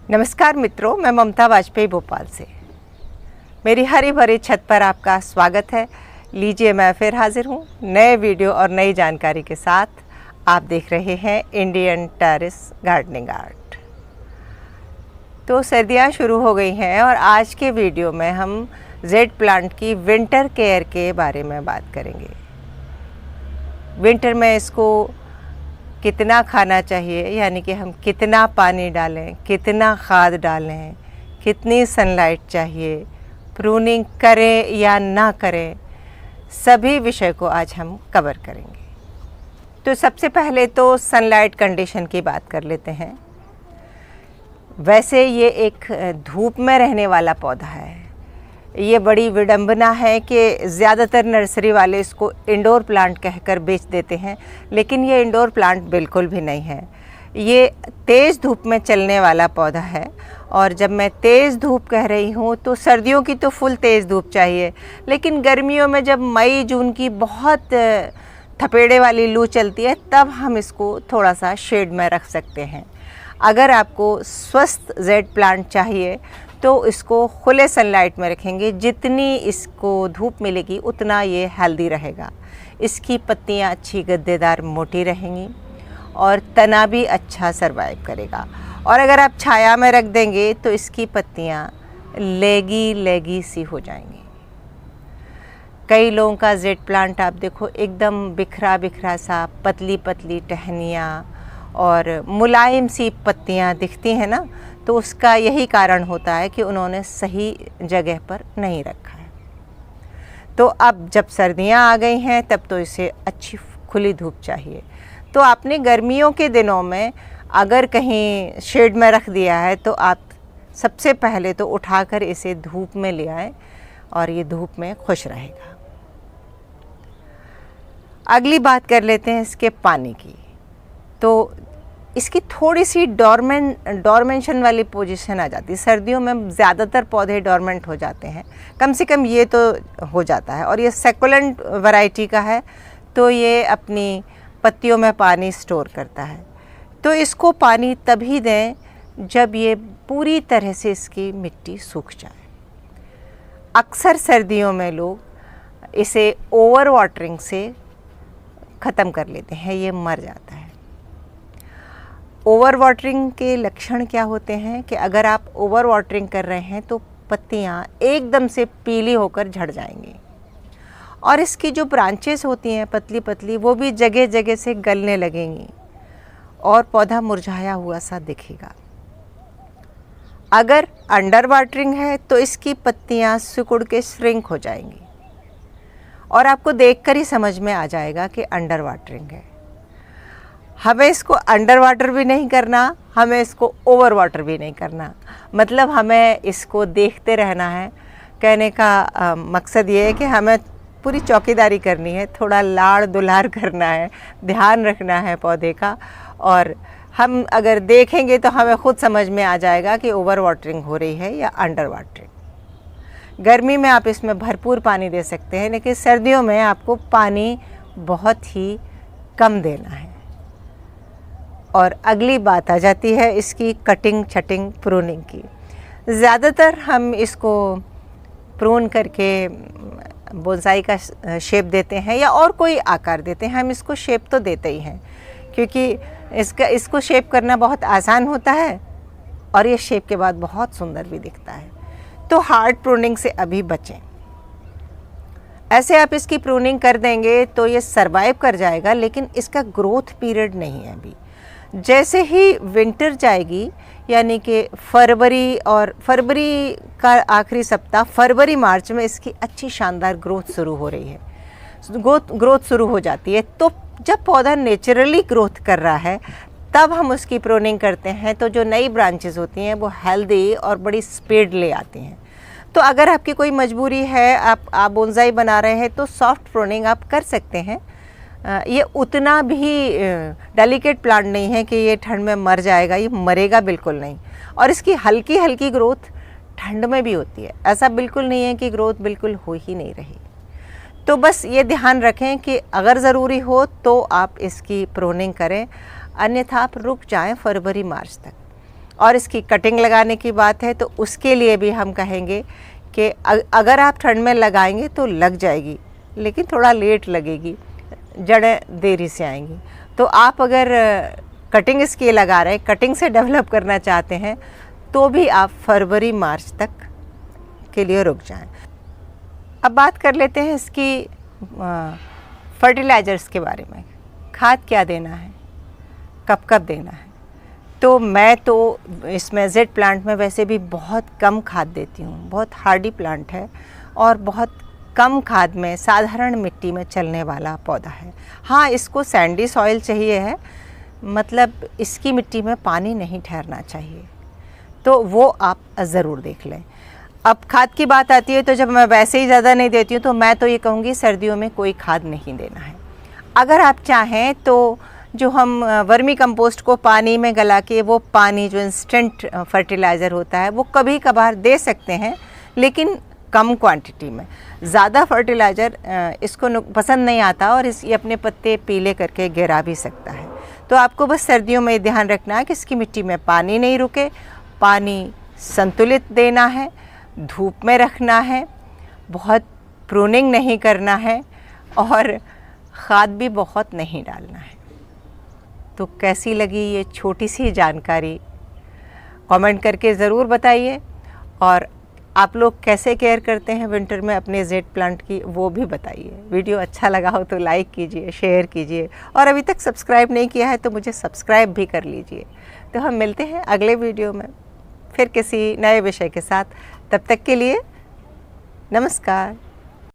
नमस्कार मित्रों, मैं ममता वाजपेयी भोपाल से। मेरी हरी भरी छत पर आपका स्वागत है। लीजिए, मैं फिर हाजिर हूँ नए वीडियो और नई जानकारी के साथ। आप देख रहे हैं इंडियन टेरेस गार्डनिंग आर्ट। तो सर्दियाँ शुरू हो गई हैं और आज के वीडियो में हम जेड प्लांट की विंटर केयर के बारे में बात करेंगे। विंटर में इसको कितना खाना चाहिए, यानी कि हम कितना पानी डालें, कितना खाद डालें, कितनी सनलाइट चाहिए, प्रूनिंग करें या ना करें, सभी विषय को आज हम कवर करेंगे। तो सबसे पहले तो सनलाइट कंडीशन की बात कर लेते हैं। वैसे ये एक धूप में रहने वाला पौधा है। ये बड़ी विडंबना है कि ज़्यादातर नर्सरी वाले इसको इंडोर प्लांट कहकर बेच देते हैं, लेकिन ये इंडोर प्लांट बिल्कुल भी नहीं है। ये तेज़ धूप में चलने वाला पौधा है। और जब मैं तेज़ धूप कह रही हूँ तो सर्दियों की तो फुल तेज़ धूप चाहिए, लेकिन गर्मियों में जब मई जून की बहुत थपेड़े वाली लू चलती है तब हम इसको थोड़ा सा शेड में रख सकते हैं। अगर आपको स्वस्थ जेड प्लांट चाहिए तो इसको खुले सनलाइट में रखेंगे। जितनी इसको धूप मिलेगी उतना ये हेल्दी रहेगा। इसकी पत्तियाँ अच्छी गद्देदार मोटी रहेंगी और तना भी अच्छा सरवाइव करेगा। और अगर आप छाया में रख देंगे तो इसकी पत्तियाँ लेगी सी हो जाएंगी। कई लोगों का जेड प्लांट आप देखो एकदम बिखरा सा, पतली पतली टहनियाँ और मुलायम सी पत्तियाँ दिखती हैं ना, तो उसका यही कारण होता है कि उन्होंने सही जगह पर नहीं रखा है। तो अब जब सर्दियां आ गई हैं तब तो इसे अच्छी खुली धूप चाहिए। तो आपने गर्मियों के दिनों में अगर कहीं शेड में रख दिया है तो आप सबसे पहले तो उठाकर इसे धूप में ले आएं और ये धूप में खुश रहेगा। अगली बात कर लेते हैं इसके पानी की। तो इसकी थोड़ी सी डॉर्मेंशन वाली पोजीशन आ जाती है। सर्दियों में ज़्यादातर पौधे डॉर्मेंट हो जाते हैं, कम से कम ये तो हो जाता है। और ये सेकुलेंट वैरायटी का है तो ये अपनी पत्तियों में पानी स्टोर करता है। तो इसको पानी तभी दें जब ये पूरी तरह से इसकी मिट्टी सूख जाए। अक्सर सर्दियों में लोग इसे ओवर वाटरिंग से ख़त्म कर लेते हैं, ये मर जाता है। ओवर वाटरिंग के लक्षण क्या होते हैं कि अगर आप ओवर वाटरिंग कर रहे हैं तो पत्तियां एकदम से पीली होकर झड़ जाएंगी और इसकी जो ब्रांचेस होती हैं पतली पतली, वो भी जगह जगह से गलने लगेंगी और पौधा मुरझाया हुआ सा दिखेगा। अगर अंडर वाटरिंग है तो इसकी पत्तियां सिकुड़ के श्रिंक हो जाएंगी और आपको देखकर ही समझ में आ जाएगा कि अंडर वाटरिंग है। हमें इसको अंडर वाटर भी नहीं करना, हमें इसको ओवर वाटर भी नहीं करना। मतलब हमें इसको देखते रहना है। कहने का मकसद ये है कि हमें पूरी चौकीदारी करनी है, थोड़ा लाड़ दुलार करना है, ध्यान रखना है पौधे का। और हम अगर देखेंगे तो हमें खुद समझ में आ जाएगा कि ओवर वाटरिंग हो रही है या अंडर वाटरिंग। गर्मी में आप इसमें भरपूर पानी दे सकते हैं, लेकिन सर्दियों में आपको पानी बहुत ही कम देना है। और अगली बात आ जाती है इसकी कटिंग छटिंग प्रूनिंग की। ज़्यादातर हम इसको प्रून करके बोनसाई का शेप देते हैं या और कोई आकार देते हैं। हम इसको शेप तो देते ही हैं क्योंकि इसको शेप करना बहुत आसान होता है और ये शेप के बाद बहुत सुंदर भी दिखता है। तो हार्ड प्रूनिंग से अभी बचें। ऐसे आप इसकी प्रूनिंग कर देंगे तो ये सरवाइव कर जाएगा, लेकिन इसका ग्रोथ पीरियड नहीं है अभी। जैसे ही विंटर जाएगी, यानी कि फरवरी का आखिरी सप्ताह, फरवरी मार्च में इसकी अच्छी शानदार ग्रोथ शुरू हो रही है, ग्रोथ शुरू हो जाती है। तो जब पौधा नेचुरली ग्रोथ कर रहा है तब हम उसकी प्रूनिंग करते हैं तो जो नई ब्रांचेस होती हैं वो हेल्दी और बड़ी स्पीड ले आती हैं। तो अगर आपकी कोई मजबूरी है, आप बोनसाई बना रहे हैं, तो सॉफ्ट प्रूनिंग आप कर सकते हैं। ये उतना भी डेलिकेट प्लांट नहीं है कि ये ठंड में मर जाएगा, ये मरेगा बिल्कुल नहीं। और इसकी हल्की हल्की ग्रोथ ठंड में भी होती है, ऐसा बिल्कुल नहीं है कि ग्रोथ बिल्कुल हो ही नहीं रही। तो बस ये ध्यान रखें कि अगर ज़रूरी हो तो आप इसकी प्रूनिंग करें, अन्यथा आप रुक जाएं फरवरी मार्च तक। और इसकी कटिंग लगाने की बात है तो उसके लिए भी हम कहेंगे कि अगर आप ठंड में लगाएंगे तो लग जाएगी, लेकिन थोड़ा लेट लगेगी, जड़ें देरी से आएंगी। तो आप अगर कटिंग इसकी लगा रहे हैं, कटिंग से डेवलप करना चाहते हैं, तो भी आप फरवरी मार्च तक के लिए रुक जाएं। अब बात कर लेते हैं इसकी फर्टिलाइज़र्स के बारे में। खाद क्या देना है, कब कब देना है। तो मैं तो इसमें जेड प्लांट में वैसे भी बहुत कम खाद देती हूँ। बहुत हार्डी प्लांट है और बहुत कम खाद में साधारण मिट्टी में चलने वाला पौधा है। हाँ, इसको सैंडी सॉइल चाहिए है, मतलब इसकी मिट्टी में पानी नहीं ठहरना चाहिए, तो वो आप ज़रूर देख लें। अब खाद की बात आती है तो जब मैं वैसे ही ज़्यादा नहीं देती हूँ तो मैं तो ये कहूँगी सर्दियों में कोई खाद नहीं देना है। अगर आप चाहें तो जो हम वर्मी कंपोस्ट को पानी में गला के वो पानी जो इंस्टेंट फर्टिलाइज़र होता है वो कभी कभार दे सकते हैं, लेकिन कम क्वांटिटी में। ज़्यादा फर्टिलाइज़र इसको पसंद नहीं आता और ये अपने पत्ते पीले करके गिरा भी सकता है। तो आपको बस सर्दियों में ध्यान रखना है कि इसकी मिट्टी में पानी नहीं रुके, पानी संतुलित देना है, धूप में रखना है, बहुत प्रूनिंग नहीं करना है और खाद भी बहुत नहीं डालना है। तो कैसी लगी ये छोटी सी जानकारी, कमेंट करके ज़रूर बताइए। और आप लोग कैसे केयर करते हैं विंटर में अपने जेड प्लांट की, वो भी बताइए। वीडियो अच्छा लगा हो तो लाइक कीजिए, शेयर कीजिए, और अभी तक सब्सक्राइब नहीं किया है तो मुझे सब्सक्राइब भी कर लीजिए। तो हम मिलते हैं अगले वीडियो में फिर किसी नए विषय के साथ। तब तक के लिए नमस्कार।